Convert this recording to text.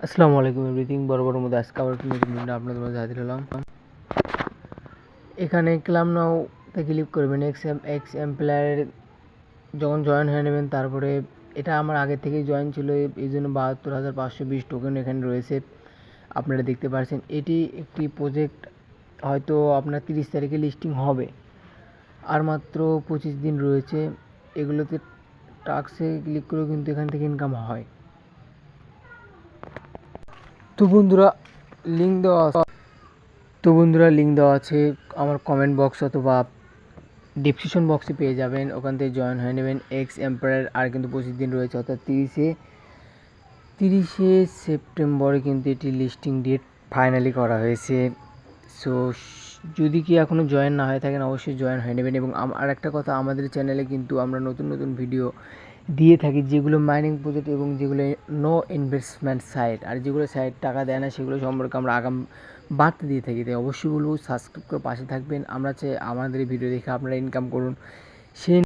আসসালামু আলাইকুম এভরিথিং বড় মধ্যে আজকে আবার নতুন ভিডিও আপনাদের মাঝে হাজির হলাম। এখানে ক্লাম নাওতে ক্লিক করবেন। এক্স এমপ্লয়ার যখন জয়েন হয়ে নেবেন, তারপরে এটা আমার আগে থেকেই জয়েন ছিল, এই জন্য ৭২,৫২০ টোকেন এখানে রয়েছে, আপনারা দেখতে পাচ্ছেন। এটি একটি প্রজেক্ট, হয়তো আপনার 30 তারিখে লিস্টিং হবে, আর মাত্র 25 দিন রয়েছে। এগুলোতে টাস্কে ক্লিক করেও কিন্তু এখান থেকে ইনকাম হয়। তো বন্ধুরা লিঙ্ক দেওয়া আছে আমার কমেন্ট বক্স অথবা ডিসক্রিপশন বক্সে পেয়ে যাবেন, ওখান থেকে জয়েন হয়ে নেবেন। এক্স এম্পায়ার আর কিন্তু 25 দিন রয়েছে, অর্থাৎ 30শে সেপ্টেম্বরে কিন্তু এটি লিস্টিং ডেট ফাইনালি করা হয়েছে। সো যদি কি এখনও জয়েন না হয়ে থাকেন, অবশ্যই জয়েন হয়ে নেবেন। এবং আর একটা কথা, আমাদের চ্যানেলে কিন্তু আমরা নতুন ভিডিও দিয়ে থাকি, যেগুলো মাইনিং প্রজেক্ট এবং যেগুলো নো ইনভেস্টমেন্ট সাইট, আর যেগুলো সাইট টাকা দেয় না, সেগুলো সম্পর্কে আমরা আগাম বার্তা দিয়ে থাকি। তাই অবশ্যই বলবো সাবস্ক্রাইব করে পাশে থাকবেন। আমরা চাই আমাদের ভিডিও দেখে আপনারা ইনকাম করুন। সেই